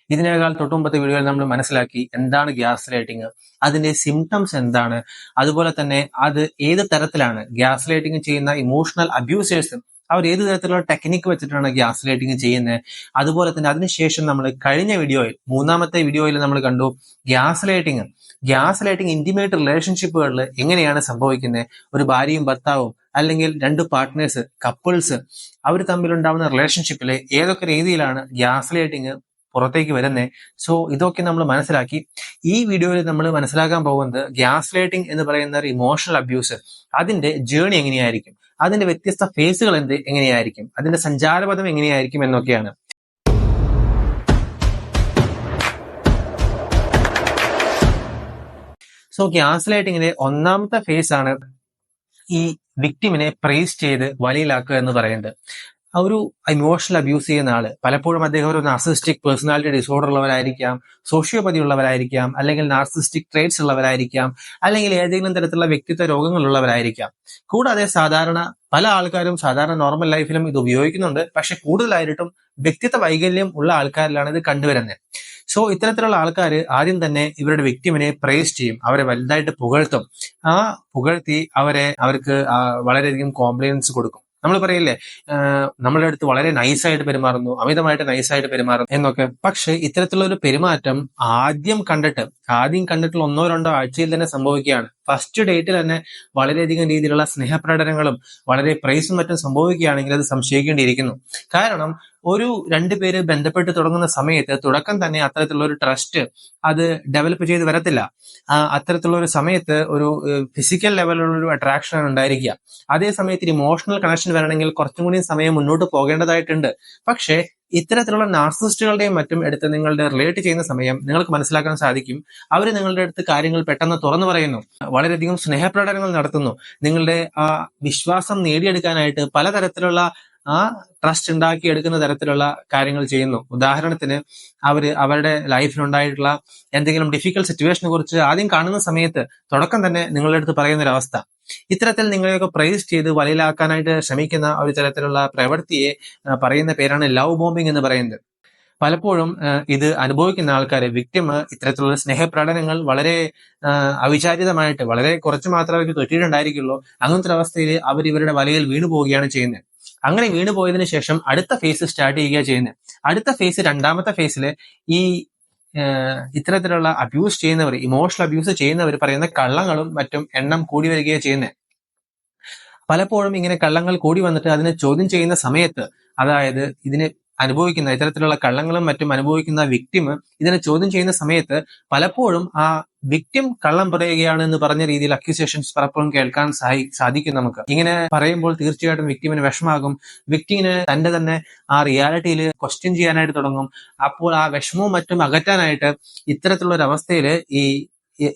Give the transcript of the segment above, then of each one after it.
ഇതിനേക്കാൾ തൊട്ടുമുമ്പത്തെ വീഡിയോയിൽ നമ്മൾ മനസ്സിലാക്കി എന്താണ് ഗ്യാസ് ലൈറ്റിംഗ്, അതിന്റെ സിംറ്റംസ് എന്താണ്, അതുപോലെ തന്നെ അത് ഏത് തരത്തിലാണ് ഗ്യാസ് ലൈറ്റിംഗ് ചെയ്യുന്ന ഇമോഷണൽ അബ്യൂസേഴ്സ് അവർ ഏത് തരത്തിലുള്ള ടെക്നിക്ക് വെച്ചിട്ടാണ് ഗ്യാസ് ലൈറ്റിംഗ് ചെയ്യുന്നത്. അതുപോലെ തന്നെ അതിനുശേഷം നമ്മൾ കഴിഞ്ഞ വീഡിയോയിൽ, മൂന്നാമത്തെ വീഡിയോയിൽ നമ്മൾ കണ്ടു ഗ്യാസ് ലൈറ്റിംഗ് ഇന്റിമേറ്റ് റിലേഷൻഷിപ്പുകളിൽ എങ്ങനെയാണ് സംഭവിക്കുന്നത്. ഒരു ഭാര്യയും ഭർത്താവും അല്ലെങ്കിൽ രണ്ട് പാർട്ട്നേഴ്സ്, കപ്പിൾസ്, അവർ തമ്മിലുണ്ടാവുന്ന റിലേഷൻഷിപ്പിൽ ഏതൊക്കെ രീതിയിലാണ് ഗ്യാസ് ലൈറ്റിംഗ് പുറത്തേക്ക് വരുന്നത്. സോ ഇതൊക്കെ നമ്മൾ മനസ്സിലാക്കി. ഈ വീഡിയോയിൽ നമ്മൾ മനസ്സിലാക്കാൻ പോകുന്നത് ഗ്യാസ് ലൈറ്റിംഗ് എന്ന് പറയുന്ന ഒരു ഇമോഷണൽ അബ്യൂസ്, അതിന്റെ ജേണി എങ്ങനെയായിരിക്കും, അതിന്റെ വ്യത്യസ്ത ഫേസുകൾ എങ്ങനെയായിരിക്കും, അതിന്റെ സഞ്ചാരപഥം എങ്ങനെയായിരിക്കും എന്നൊക്കെയാണ്. സോ ഗ്യാസ് ലൈറ്റിംഗിന്റെ ഒന്നാമത്തെ ഫേസ് ആണ് ഈ വിക്ടിമിനെ പ്രൈസ് ചെയ്ത് വലയിലാക്കുക എന്ന് പറയുന്നത്. ഒരു ഇമോഷണൽ അബ്യൂസ് ചെയ്യുന്ന ആള് പലപ്പോഴും അദ്ദേഹം ഒരു നാർസിസ്റ്റിക് പേഴ്സണാലിറ്റി ഡിസോർഡർ ഉള്ളവരായിരിക്കാം, സോഷ്യോപതി ഉള്ളവരായിരിക്കാം, അല്ലെങ്കിൽ നാർസിസ്റ്റിക് ട്രേറ്റ്സ് ഉള്ളവരായിരിക്കാം, അല്ലെങ്കിൽ ഏതെങ്കിലും തരത്തിലുള്ള വ്യക്തിത്വ രോഗങ്ങളുള്ളവരായിരിക്കാം. കൂടാതെ പല ആൾക്കാരും സാധാരണ നോർമൽ ലൈഫിലും ഇത് ഉപയോഗിക്കുന്നുണ്ട്. പക്ഷെ കൂടുതലായിട്ടും വ്യക്തിത്വ വൈകല്യം ഉള്ള ആൾക്കാരിലാണ് ഇത് കണ്ടുവരുന്നത്. സോ ഇത്തരത്തിലുള്ള ആൾക്കാർ ആദ്യം തന്നെ ഇവരുടെ വിക്ടിമിനെ പ്രൈസ് ചെയ്യും, അവരെ വലുതായിട്ട് പുകഴ്ത്തും. ആ പുകഴ്ത്തി അവർക്ക് വളരെയധികം കോംപ്ലിമെന്റ്സ് കൊടുക്കും. നമ്മൾ പറയില്ലേ, നമ്മളുടെ അടുത്ത് വളരെ നൈസായിട്ട് പെരുമാറുന്നു, അമിതമായിട്ട് നൈസായിട്ട് പെരുമാറുന്നു എന്നൊക്കെ. പക്ഷെ ഇത്തരത്തിലുള്ള ഒരു പെരുമാറ്റം ആദ്യം കണ്ടിട്ടുള്ള 1-2 ആഴ്ചയിൽ തന്നെ സംഭവിക്കുകയാണ്. ഫസ്റ്റ് ഡേറ്റിൽ തന്നെ വളരെയധികം രീതിയിലുള്ള സ്നേഹപ്രകടനങ്ങളും വളരെ പ്രൈസും മറ്റും സംഭവിക്കുകയാണെങ്കിൽ അത് സംശയിക്കേണ്ടിയിരിക്കുന്നു. കാരണം ഒരു 2 പേര് ബന്ധപ്പെട്ട് തുടങ്ങുന്ന സമയത്ത് തുടക്കം തന്നെ അത്തരത്തിലുള്ള ഒരു ട്രസ്റ്റ് അത് ഡെവലപ്പ് ചെയ്ത് വരത്തില്ല. അത്തരത്തിലുള്ള ഒരു സമയത്ത് ഒരു ഫിസിക്കൽ ലെവലിലുള്ള ഒരു അട്രാക്ഷൻ ആണ് ഉണ്ടായിരിക്കുക. അതേ സമയത്ത് ഇമോഷണൽ കണക്ഷൻ വരണമെങ്കിൽ കുറച്ചും കൂടി സമയം മുന്നോട്ട് പോകേണ്ടതായിട്ടുണ്ട്. പക്ഷേ ഇത്തരത്തിലുള്ള നാർസിസ്റ്റുകളുടെയും മറ്റും അടുത്ത് നിങ്ങളുടെ റിലേറ്റ് ചെയ്യുന്ന സമയം നിങ്ങൾക്ക് മനസ്സിലാക്കാൻ സാധിക്കും, അവർ നിങ്ങളുടെ അടുത്ത് കാര്യങ്ങൾ പെട്ടെന്ന് തുറന്നു പറയുന്നു, വളരെയധികം സ്നേഹപ്രകടനങ്ങൾ നടത്തുന്നു, നിങ്ങളുടെ ആ വിശ്വാസം നേടിയെടുക്കാനായിട്ട് പലതരത്തിലുള്ള ആ ട്രസ്റ്റ് ഉണ്ടാക്കിയെടുക്കുന്ന തരത്തിലുള്ള കാര്യങ്ങൾ ചെയ്യുന്നു. ഉദാഹരണത്തിന് അവരുടെ ലൈഫിലുണ്ടായിട്ടുള്ള എന്തെങ്കിലും ഡിഫിക്കൽട്ട് സിറ്റുവേഷനെ കുറിച്ച് ആദ്യം കാണുന്ന സമയത്ത് തുടക്കം തന്നെ നിങ്ങളുടെ അടുത്ത് പറയുന്ന ഒരു അവസ്ഥ. ഇത്തരത്തിൽ നിങ്ങളെയൊക്കെ പ്രൈസ് ചെയ്ത് വലയിലാക്കാനായിട്ട് ശ്രമിക്കുന്ന ഒരു തരത്തിലുള്ള പ്രവൃത്തിയെ പറയുന്ന പേരാണ് ലവ് ബോംബിംഗ് എന്ന് പറയുന്നത്. പലപ്പോഴും ഇത് അനുഭവിക്കുന്ന ആൾക്കാരെ വിക്ടിം ഇത്തരത്തിലുള്ള സ്നേഹപ്രകടനങ്ങൾ വളരെ അവിചാരിതമായിട്ട് വളരെ കുറച്ച് മാത്രമേ അവർക്ക് തെറ്റിയിട്ടുണ്ടായിരിക്കുള്ളൂ. അങ്ങനത്തെ അവസ്ഥയിൽ അവർ ഇവരുടെ വലയിൽ വീണു പോവുകയാണ് ചെയ്യുന്നത്. അങ്ങനെ വീണു പോയതിനു ശേഷം അടുത്ത ഫേസ് സ്റ്റാർട്ട് ചെയ്യുക ചെയ്യുന്നത്. അടുത്ത ഫേസ്, രണ്ടാമത്തെ ഫേസില് ഈ ഇത്തരത്തിലുള്ള അബ്യൂസ് ചെയ്യുന്നവർ, ഇമോഷണൽ അബ്യൂസ് ചെയ്യുന്നവർ പറയുന്ന കള്ളങ്ങളും മറ്റും എണ്ണം കൂടി വരികയാണ് ചെയ്യുന്നത്. പലപ്പോഴും ഇങ്ങനെ കള്ളങ്ങൾ കൂടി വന്നിട്ട് അതിനെ ചോദ്യം ചെയ്യുന്ന സമയത്ത്, അതായത് ഇതിനെ അനുഭവിക്കുന്ന ഇത്തരത്തിലുള്ള കള്ളങ്ങളും മറ്റും അനുഭവിക്കുന്ന വിക്ടിം ഇതിനെ ചോദ്യം ചെയ്യുന്ന സമയത്ത് പലപ്പോഴും ആ വിക്ടിം കള്ളം പറയുകയാണ് എന്ന് പറഞ്ഞ രീതിയിൽ അക്യൂസേഷൻസ് പലപ്പോഴും കേൾക്കാൻ സാധിക്കും നമുക്ക്. ഇങ്ങനെ പറയുമ്പോൾ തീർച്ചയായിട്ടും വിക്ടിമിന് വിഷമാകും. വിക്ടിമിന് തന്റെ തന്നെ ആ റിയാലിറ്റിയിൽ ക്വസ്റ്റ്യൻ ചെയ്യാനായിട്ട് തുടങ്ങും. അപ്പോൾ ആ വിഷമവും മറ്റും അകറ്റാനായിട്ട് ഇത്തരത്തിലുള്ള ഒരു അവസ്ഥയിൽ ഈ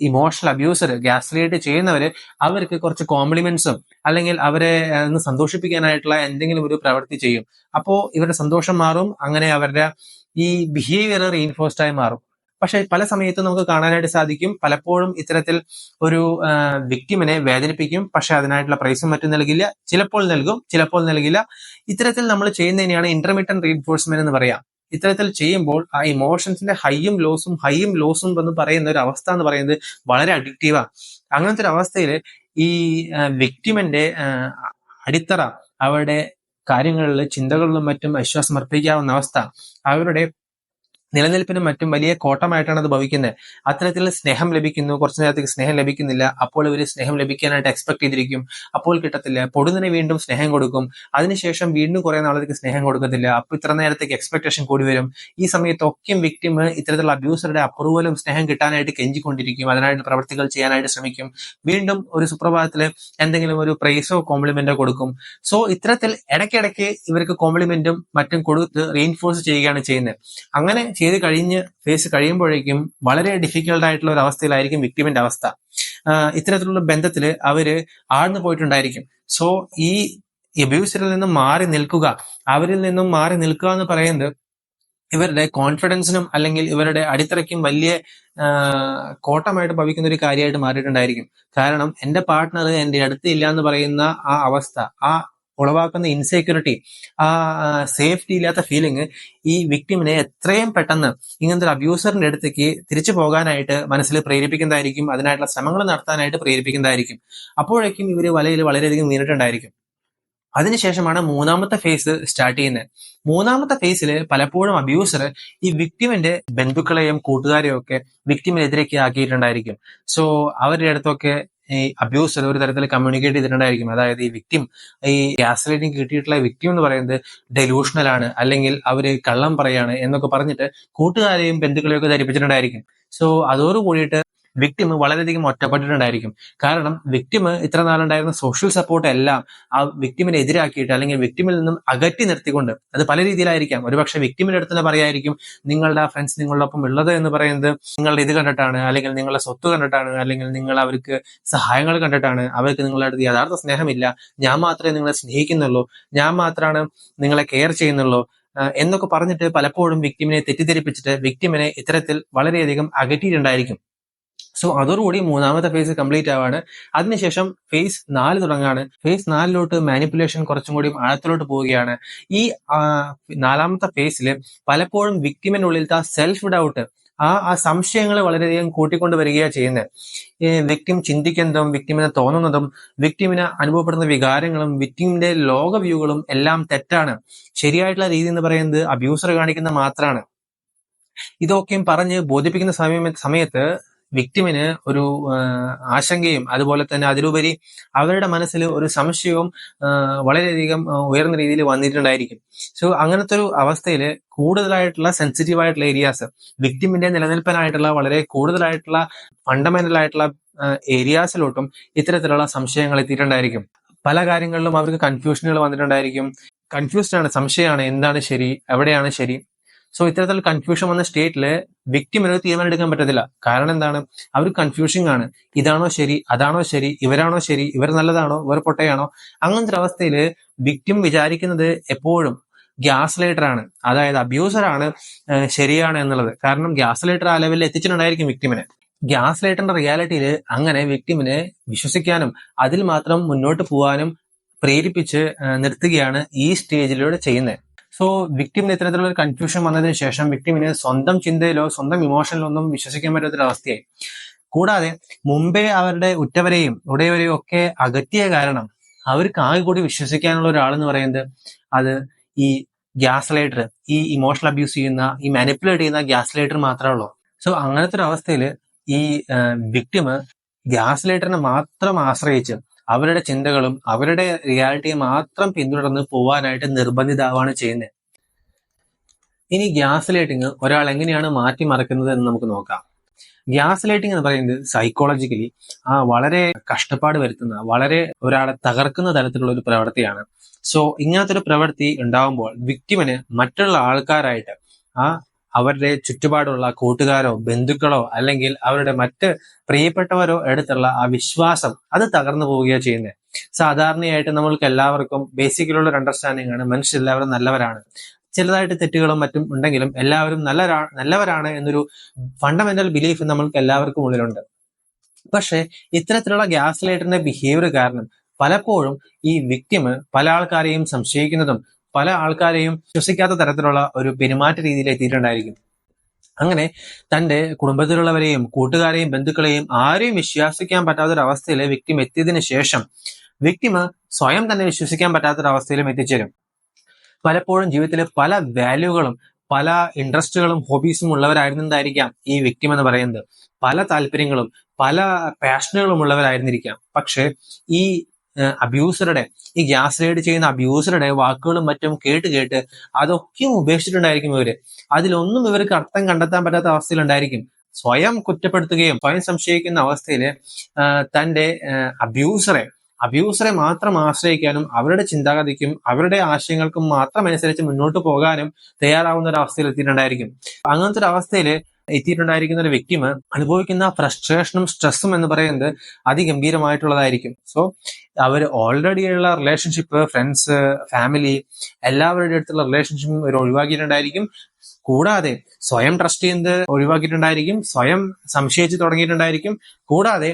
ഇമോഷണൽ അബ്യൂസർ, ഗ്യാസ് ലൈറ്റ് ചെയ്യുന്നവര് അവർക്ക് കുറച്ച് കോംപ്ലിമെന്റ്സും അല്ലെങ്കിൽ അവരെ ഒന്ന് സന്തോഷിപ്പിക്കാനായിട്ടുള്ള എന്തെങ്കിലും ഒരു പ്രവൃത്തി ചെയ്യും. അപ്പോ ഇവരുടെ സന്തോഷം മാറും. അങ്ങനെ അവരുടെ ഈ ബിഹേവിയർ റീഇൻഫോഴ്സ്ഡ് ആയി മാറും. പക്ഷെ പല സമയത്തും നമുക്ക് കാണാനായിട്ട് സാധിക്കും, പലപ്പോഴും ഇത്തരത്തിൽ ഒരു വിക്ടിമിനെ വേദനിപ്പിക്കും, പക്ഷെ അതിനായിട്ടുള്ള പ്രൈസും മറ്റും നൽകില്ല. ചിലപ്പോൾ നൽകും, ചിലപ്പോൾ നൽകില്ല. ഇത്തരത്തിൽ നമ്മൾ ചെയ്യുന്നതിനെയാണ് ഇന്റർമിറ്റന്റ് റീഇൻഫോഴ്സ്മെന്റ് എന്ന് പറയാം. ഇത്തരത്തിൽ ചെയ്യുമ്പോൾ ആ ഇമോഷൻസിന്റെ ഹൈയും ലോസും എന്ന് പറയുന്ന ഒരു അവസ്ഥ എന്ന് പറയുന്നത് വളരെ അഡിക്റ്റീവാണ്. അങ്ങനത്തെ ഒരു അവസ്ഥയിൽ ഈ വിക്ടിമിന്റെ അടിത്തറ, അവരുടെ കാര്യങ്ങളിൽ ചിന്തകളിലും മറ്റും വിശ്വാസം അർപ്പിക്കാവുന്ന അവസ്ഥ, അവരുടെ നിലനിൽപ്പിനും മറ്റും വലിയ കോട്ടമായിട്ടാണ് അത് ഭവിക്കുന്നത്. അത്തരത്തിൽ സ്നേഹം ലഭിക്കുന്നു, കുറച്ചു നേരത്തേക്ക് സ്നേഹം ലഭിക്കുന്നില്ല, അപ്പോൾ ഇവർ സ്നേഹം ലഭിക്കാനായിട്ട് എക്സ്പെക്ട് ചെയ്തിരിക്കും, അപ്പോൾ കിട്ടത്തില്ല. പൊടുന്നതിന് വീണ്ടും സ്നേഹം കൊടുക്കും, അതിനുശേഷം വീണ്ടും കുറെ നാളത്തേക്ക് സ്നേഹം കൊടുക്കത്തില്ല, അപ്പൊ ഇത്ര നേരത്തേക്ക് എക്സ്പെക്ടേഷൻ കൂടി വരും. ഈ സമയത്തൊക്കെയും വിക്ടിം ഇത്തരത്തിലുള്ള അബ്യൂസറുടെ അപ്രൂവലും സ്നേഹം കിട്ടാനായിട്ട് കെഞ്ചിക്കൊണ്ടിരിക്കും, അതിനായിട്ട് പ്രവർത്തികൾ ചെയ്യാനായിട്ട് ശ്രമിക്കും. വീണ്ടും ഒരു സുപ്രഭാതത്തില് എന്തെങ്കിലും ഒരു പ്രൈസോ കോംപ്ലിമെന്റോ കൊടുക്കും. സോ ഇത്തരത്തിൽ ഇടയ്ക്കിടയ്ക്ക് ഇവർക്ക് കോംപ്ലിമെന്റും മറ്റും കൊടുത്ത് റീഇൻഫോഴ്സ് ചെയ്യുകയാണ് ചെയ്യുന്നത്. അങ്ങനെ ചെയ്ത് ഫേസ് കഴിയുമ്പോഴേക്കും വളരെ ഡിഫിക്കൽട്ട് ആയിട്ടുള്ള ഒരു അവസ്ഥയിലായിരിക്കും വിക്ടിമിന്റെ അവസ്ഥ. ഇത്തരത്തിലുള്ള ബന്ധത്തില് അവര് ആഴ്ന്നു പോയിട്ടുണ്ടായിരിക്കും. സോ ഈ അബ്യൂസറിൽ നിന്നും അവരിൽ നിന്നും മാറി നിൽക്കുക എന്ന് പറയുന്നത് ഇവരുടെ കോൺഫിഡൻസിനും അല്ലെങ്കിൽ ഇവരുടെ അടിത്തറയ്ക്കും വലിയ കോട്ടമായിട്ട് ഭവിക്കുന്ന ഒരു കാര്യമായിട്ട് മാറിയിട്ടുണ്ടായിരിക്കും. കാരണം എന്റെ പാർട്ട്ണർ എന്റെ അടുത്ത് ഇല്ല എന്ന് പറയുന്ന ആ അവസ്ഥ, ആ ഉളവാക്കുന്ന ഇൻസെക്യൂരിറ്റി, ആ സേഫ്റ്റി ഇല്ലാത്ത ഫീലിംഗ് ഈ വിക്ടിമിനെ എത്രയും പെട്ടെന്ന് ഇങ്ങനത്തെ ഒരു അബ്യൂസറിന്റെ അടുത്തേക്ക് തിരിച്ചു പോകാനായിട്ട് മനസ്സിൽ പ്രേരിപ്പിക്കുന്നതായിരിക്കും, അതിനായിട്ടുള്ള ശ്രമങ്ങൾ നടത്താനായിട്ട് പ്രേരിപ്പിക്കുന്നതായിരിക്കും. അപ്പോഴേക്കും ഇവര് വലയിൽ വളരെയധികം വീണിട്ടുണ്ടായിരിക്കും. അതിനുശേഷമാണ് മൂന്നാമത്തെ ഫേസ് സ്റ്റാർട്ട് ചെയ്യുന്നത്. മൂന്നാമത്തെ ഫേസിൽ പലപ്പോഴും അബ്യൂസർ ഈ വിക്ടിമിന്റെ ബന്ധുക്കളെയും കൂട്ടുകാരെയും ഒക്കെ വിക്ടിമിനെതിരേക്ക് ആക്കിയിട്ടുണ്ടായിരിക്കും. സോ അവരുടെ അടുത്തൊക്കെ ഈ അബ്യൂസർ ഒരു തരത്തിൽ കമ്മ്യൂണിക്കേറ്റ് ചെയ്തിട്ടുണ്ടായിരിക്കും. അതായത് ഈ വിക്ടിം, ഈ ഗ്യാസ് ലൈറ്റിംഗ് കിട്ടിയിട്ടുള്ള വിക്ടിം എന്ന് പറയുന്നത് ഡെലൂഷണൽ ആണ്, അല്ലെങ്കിൽ അവര് കള്ളം പറയാണ് എന്നൊക്കെ പറഞ്ഞിട്ട് കൂട്ടുകാരെയും ബന്ധുക്കളെയും ഒക്കെ ധരിപ്പിച്ചിട്ടുണ്ടായിരിക്കും. സോ അതോട് കൂടിയിട്ട് വിക്ടിം വളരെയധികം ഒറ്റപ്പെട്ടിട്ടുണ്ടായിരിക്കും. കാരണം വിക്ടിം ഇത്ര നാളുണ്ടായിരുന്ന സോഷ്യൽ സപ്പോർട്ട് എല്ലാം ആ വിക്ടിമിനെ എതിരാക്കിയിട്ട് അല്ലെങ്കിൽ വിക്ടിമിൽ നിന്നും അകറ്റി നിർത്തിക്കൊണ്ട്, അത് പല രീതിയിലായിരിക്കാം. ഒരുപക്ഷെ വിക്ടിമിന്റെ അടുത്ത് തന്നെ പറയായിരിക്കും, നിങ്ങളുടെ ഫ്രണ്ട്സ് നിങ്ങളോടൊപ്പം ഉള്ളത് എന്ന് പറയുന്നത് നിങ്ങളുടെ ഇത് കണ്ടിട്ടാണ്, അല്ലെങ്കിൽ നിങ്ങളുടെ സ്വത്ത് കണ്ടിട്ടാണ്, അല്ലെങ്കിൽ നിങ്ങൾ അവർക്ക് സഹായങ്ങൾ കണ്ടിട്ടാണ്, അവർക്ക് നിങ്ങളുടെ അടുത്ത് യഥാർത്ഥ സ്നേഹമില്ല, ഞാൻ മാത്രമേ നിങ്ങളെ സ്നേഹിക്കുന്നുള്ളൂ, ഞാൻ മാത്രമാണ് നിങ്ങളെ കെയർ ചെയ്യുന്നുള്ളൂ എന്നൊക്കെ പറഞ്ഞിട്ട് പലപ്പോഴും വിക്ടിമിനെ തെറ്റിദ്ധരിപ്പിച്ചിട്ട് വിക്ടിമിനെ ഇത്തരത്തിൽ വളരെയധികം അകറ്റിയിട്ടുണ്ടായിരിക്കും. സോ അതോടുകൂടി മൂന്നാമത്തെ ഫേസ് കംപ്ലീറ്റ് ആവാണ്. അതിനുശേഷം ഫേസ് 4 തുടങ്ങാണ്. ഫേസ് 4 മാനിപ്പുലേഷൻ കുറച്ചും കൂടി ആഴത്തിലോട്ട് പോവുകയാണ്. ഈ നാലാമത്തെ ഫേസിൽ പലപ്പോഴും വിക്ടിമിനുള്ളിലത്തെ സെൽഫ് ഡൗട്ട്, ആ സംശയങ്ങൾ വളരെയധികം കൂട്ടിക്കൊണ്ട് വരികയാണ് ചെയ്യുന്നത്. വിക്ടിം ചിന്തിക്കുന്നതും വിക്ടിമിന് തോന്നുന്നതും വിക്ടിമിന് അനുഭവപ്പെടുന്ന വികാരങ്ങളും വിക്ടിമിന്റെ ലോക വ്യൂകളും എല്ലാം തെറ്റാണ്. ശരിയായിട്ടുള്ള രീതി എന്ന് പറയുന്നത് അബ്യൂസർ കാണിക്കുന്ന മാത്രമാണ്. ഇതൊക്കെയും പറഞ്ഞ് ബോധിപ്പിക്കുന്ന സമയത്ത് വിക്ടിമിന് ഒരു ആശങ്കയും അതുപോലെ തന്നെ അതിലുപരി അവരുടെ മനസ്സിൽ ഒരു സംശയവും വളരെയധികം ഉയർന്ന രീതിയിൽ വന്നിട്ടുണ്ടായിരിക്കും. സോ അങ്ങനത്തെ ഒരു അവസ്ഥയിൽ കൂടുതലായിട്ടുള്ള സെൻസിറ്റീവ് ആയിട്ടുള്ള ഏരിയാസ്, വിക്ടിമിന്റെ നിലനിൽപ്പിനായിട്ടുള്ള വളരെ കൂടുതലായിട്ടുള്ള ഫണ്ടമെന്റൽ ആയിട്ടുള്ള ഏരിയാസിലോട്ടും ഇത്തരത്തിലുള്ള സംശയങ്ങൾ എത്തിയിട്ടുണ്ടായിരിക്കും. പല കാര്യങ്ങളിലും അവർക്ക് കൺഫ്യൂഷനുകൾ വന്നിട്ടുണ്ടായിരിക്കും. കൺഫ്യൂസ്ഡ് ആണ്, സംശയമാണ്, എന്താണ് ശരി, എവിടെയാണ് ശരി. സോ ഇത്തരത്തിൽ കൺഫ്യൂഷൻ വന്ന സ്റ്റേറ്റില് വിക്ടിമിന് ഒരു തീരുമാനം എടുക്കാൻ പറ്റത്തില്ല. കാരണം എന്താണ്, അവർ കൺഫ്യൂഷിംഗ് ആണ്. ഇതാണോ ശരി, അതാണോ ശരി, ഇവരാണോ ശരി, ഇവർ നല്ലതാണോ, ഇവർ പൊട്ടയാണോ? അങ്ങനത്തെ ഒരു അവസ്ഥയിൽ വിക്ടിം വിചാരിക്കുന്നത് എപ്പോഴും ഗ്യാസ് ലൈറ്റർ ആണ്, അതായത് അബ്യൂസർ ആണ് ശരിയാണ് എന്നുള്ളത്. കാരണം ഗ്യാസ് ലൈറ്റർ ആ ലെവലിൽ എത്തിച്ചിട്ടുണ്ടായിരിക്കും വിക്ടിമിനെ. ഗ്യാസ് ലൈറ്ററിന്റെ റിയാലിറ്റിയിൽ അങ്ങനെ വിക്ടിമിനെ വിശ്വസിക്കാനും അതിൽ മാത്രം മുന്നോട്ട് പോകാനും പ്രേരിപ്പിച്ച് നിർത്തുകയാണ് ഈ സ്റ്റേജിലൂടെ ചെയ്യുന്നത്. സോ വിക്ടിമിന് ഇത്തരത്തിലുള്ള ഒരു കൺഫ്യൂഷൻ വന്നതിന് ശേഷം വിക്ടിമിന് സ്വന്തം ചിന്തയിലോ സ്വന്തം ഇമോഷനിലോ ഒന്നും വിശ്വസിക്കാൻ പറ്റാത്തൊരവസ്ഥയായി. കൂടാതെ മുമ്പേ അവരുടെ ഉറ്റവരെയും ഉടയവരെയും ഒക്കെ അകറ്റിയ കാരണം അവർക്ക് ആകെ കൂടി വിശ്വസിക്കാനുള്ള ഒരാളെന്ന് പറയുന്നത് അത് ഈ ഗ്യാസ് ലൈറ്റർ, ഈ ഇമോഷണൽ അബ്യൂസ് ചെയ്യുന്ന, ഈ മാനിപ്പുലേറ്റ് ചെയ്യുന്ന ഗ്യാസ് ലൈറ്റർ മാത്രമേ ഉള്ളൂ. സോ അങ്ങനത്തെ ഒരു അവസ്ഥയിൽ ഈ വിക്ടിം ഗ്യാസ് ലൈറ്ററിനെ മാത്രം ആശ്രയിച്ച് അവരുടെ ചിന്തകളും അവരുടെ റിയാലിറ്റിയെ മാത്രം പിന്തുടർന്ന് പോവാനായിട്ട് നിർബന്ധിതാവാണ് ചെയ്യുന്നത്. ഇനി ഗ്യാസ് ലൈറ്റിംഗ് ഒരാൾ എങ്ങനെയാണ് മാറ്റിമറിക്കുന്നത് എന്ന് നമുക്ക് നോക്കാം. ഗ്യാസ് ലൈറ്റിംഗ് എന്ന് പറയുന്നത് സൈക്കോളജിക്കലി വളരെ കഷ്ടപ്പാട് വരുത്തുന്ന, വളരെ ഒരാളെ തകർക്കുന്ന തരത്തിലുള്ള ഒരു പ്രവൃത്തിയാണ്. സോ ഇങ്ങനത്തെ ഒരു പ്രവൃത്തി ഉണ്ടാവുമ്പോൾ വിക്ടിമിന് മറ്റുള്ള ആൾക്കാരായിട്ട് അവരുടെ ചുറ്റുപാടുള്ള കൂട്ടുകാരോ ബന്ധുക്കളോ അല്ലെങ്കിൽ അവരുടെ മറ്റ് പ്രിയപ്പെട്ടവരോ എടുത്തുള്ള ആ വിശ്വാസം അത് തകർന്നു പോവുകയാണ് ചെയ്യുന്നത്. സാധാരണയായിട്ട് നമ്മൾക്ക് എല്ലാവർക്കും ബേസിക്കലുള്ള ഒരു അണ്ടർസ്റ്റാൻഡിംഗ് ആണ്, മനുഷ്യരെല്ലാവരും നല്ലവരാണ്. ചിലതായിട്ട് തെറ്റുകളും മറ്റും ഉണ്ടെങ്കിലും എല്ലാവരും നല്ലവരാണ് എന്നൊരു ഫണ്ടമെന്റൽ ബിലീഫ് നമ്മൾക്ക് എല്ലാവർക്കും ഉള്ളിലുണ്ട്. പക്ഷെ ഇത്തരത്തിലുള്ള ഗ്യാസ് ലൈറ്ററിന്റെ ബിഹേവിയർ കാരണം പലപ്പോഴും ഈ വിക്ടിം പല ആൾക്കാരെയും സംശയിക്കുന്നതും പല ആൾക്കാരെയും വിശ്വസിക്കാത്ത തരത്തിലുള്ള ഒരു പെരുമാറ്റ രീതിയിൽ എത്തിയിട്ടുണ്ടായിരിക്കും. അങ്ങനെ തന്റെ കുടുംബത്തിലുള്ളവരെയും കൂട്ടുകാരെയും ബന്ധുക്കളെയും ആരെയും വിശ്വസിക്കാൻ പറ്റാത്തൊരവസ്ഥയിൽ വിക്ടിം എത്തിയതിനു ശേഷം വിക്ടിം സ്വയം തന്നെ വിശ്വസിക്കാൻ പറ്റാത്തൊരവസ്ഥയിലും എത്തിച്ചേരും. പലപ്പോഴും ജീവിതത്തിലെ പല വാല്യൂകളും പല ഇൻട്രസ്റ്റുകളും ഹോബീസും ഉള്ളവരായിരുന്നതായിരിക്കാം ഈ വിക്ടിം എന്ന് പറയുന്നത്. പല താല്പര്യങ്ങളും പല പാഷനുകളും ഉള്ളവരായിരുന്നിരിക്കാം. പക്ഷെ ഈ അബ്യൂസറുടെ, ഈ ഗ്യാസ് ലൈറ്റ് ചെയ്യുന്ന അബ്യൂസറുടെ വാക്കുകളും മറ്റും കേട്ട് അതൊക്കെയും ഉപേക്ഷിച്ചിട്ടുണ്ടായിരിക്കും ഇവര്. അതിലൊന്നും ഇവർക്ക് അർത്ഥം കണ്ടെത്താൻ പറ്റാത്ത അവസ്ഥയിലുണ്ടായിരിക്കും. സ്വയം കുറ്റപ്പെടുത്തുകയും സ്വയം സംശയിക്കുന്ന അവസ്ഥയില് തന്റെ അബ്യൂസറെ മാത്രം ആശ്രയിക്കാനും അവരുടെ ചിന്താഗതിക്കും അവരുടെ ആശയങ്ങൾക്കും മാത്രം അനുസരിച്ച് മുന്നോട്ട് പോകാനും തയ്യാറാവുന്ന ഒരു അവസ്ഥയിൽ എത്തിയിട്ടുണ്ടായിരിക്കും. അങ്ങനത്തെ ഒരു അവസ്ഥയിൽ എത്തിയിട്ടുണ്ടായിരിക്കുന്ന ഒരു വ്യക്തിം അനുഭവിക്കുന്ന ഫ്രസ്ട്രേഷനും സ്ട്രെസ്സും എന്ന് പറയുന്നത് അതിഗംഭീരമായിട്ടുള്ളതായിരിക്കും. സോ അവർ ഓൾറെഡിയുള്ള റിലേഷൻഷിപ്പ്, ഫ്രണ്ട്സ്, ഫാമിലി, എല്ലാവരുടെ അടുത്തുള്ള റിലേഷൻഷിപ്പും ഇവർ ഒഴിവാക്കിയിട്ടുണ്ടായിരിക്കും. കൂടാതെ സ്വയം ട്രസ്റ്റ് ചെയ്യുന്നത് ഒഴിവാക്കിയിട്ടുണ്ടായിരിക്കും, സ്വയം സംശയിച്ച് തുടങ്ങിയിട്ടുണ്ടായിരിക്കും. കൂടാതെ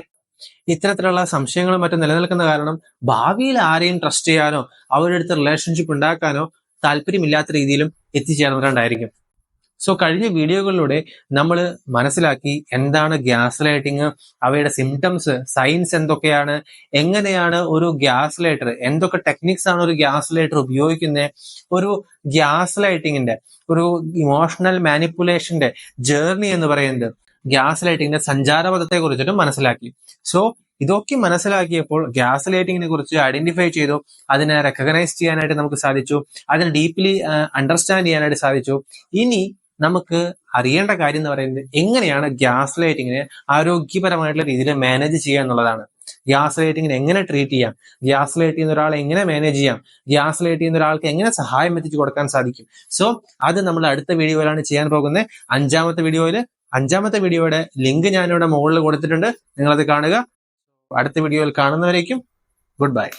ഇത്തരത്തിലുള്ള സംശയങ്ങളും മറ്റും നിലനിൽക്കുന്ന കാരണം ഭാവിയിൽ ആരെയും ട്രസ്റ്റ് ചെയ്യാനോ അവരുടെ അടുത്ത് റിലേഷൻഷിപ്പ് ഉണ്ടാക്കാനോ താല്പര്യമില്ലാത്ത രീതിയിലും എത്തിച്ചേർന്നിട്ടുണ്ടായിരിക്കും. സോ കഴിഞ്ഞ വീഡിയോകളിലൂടെ നമ്മൾ മനസ്സിലാക്കി എന്താണ് ഗ്യാസ് ലൈറ്റിംഗ്, അവയുടെ സിംറ്റംസ്, സൈൻസ് എന്തൊക്കെയാണ്, എങ്ങനെയാണ് ഒരു ഗ്യാസ് ലൈറ്റർ, എന്തൊക്കെ ടെക്നിക്സ് ആണ് ഒരു ഗ്യാസ് ലൈറ്റർ ഉപയോഗിക്കുന്നത്, ഒരു ഗ്യാസ് ലൈറ്റിങ്ങിന്റെ ഒരു ഇമോഷണൽ മാനിപ്പുലേഷന്റെ ജേർണി എന്ന് പറയുന്നത് ഗ്യാസ് ലൈറ്റിങ്ങിന്റെ സഞ്ചാരപഥത്തെ കുറിച്ചിട്ടും മനസ്സിലാക്കി. സോ ഇതൊക്കെ മനസ്സിലാക്കിയപ്പോൾ ഗ്യാസ് ലൈറ്റിങ്ങിനെ കുറിച്ച് ഐഡന്റിഫൈ ചെയ്തു, അതിനെ റെക്കഗ്നൈസ് ചെയ്യാനായിട്ട് നമുക്ക് സാധിച്ചു, അതിനെ ഡീപ്ലി അണ്ടർസ്റ്റാൻഡ് ചെയ്യാനായിട്ട് സാധിച്ചു. ഇനി നമുക്ക് അറിയേണ്ട കാര്യം എന്ന് പറയുന്നത് എങ്ങനെയാണ് ഗ്യാസ് ലൈറ്റിങ്ങിനെ ആരോഗ്യപരമായിട്ടുള്ള രീതിയിൽ മാനേജ് ചെയ്യുക എന്നുള്ളതാണ്. ഗ്യാസ് ലൈറ്റിങ്ങിനെ എങ്ങനെ ട്രീറ്റ് ചെയ്യാം, ഗ്യാസ് ലൈറ്റ് ചെയ്യുന്ന ഒരാളെ എങ്ങനെ മാനേജ് ചെയ്യാം, ഗ്യാസ് ലൈറ്റ് ചെയ്യുന്ന ഒരാൾക്ക് എങ്ങനെ സഹായം എത്തിച്ചു കൊടുക്കാൻ സാധിക്കും. സോ അത് നമ്മൾ അടുത്ത വീഡിയോയിലാണ് ചെയ്യാൻ പോകുന്നത്. അഞ്ചാമത്തെ വീഡിയോയുടെ ലിങ്ക് ഞാനിവിടെ മുകളിൽ കൊടുത്തിട്ടുണ്ട്, നിങ്ങളത് കാണുക. അടുത്ത വീഡിയോയിൽ കാണുന്നവരേക്കും ഗുഡ് ബൈ.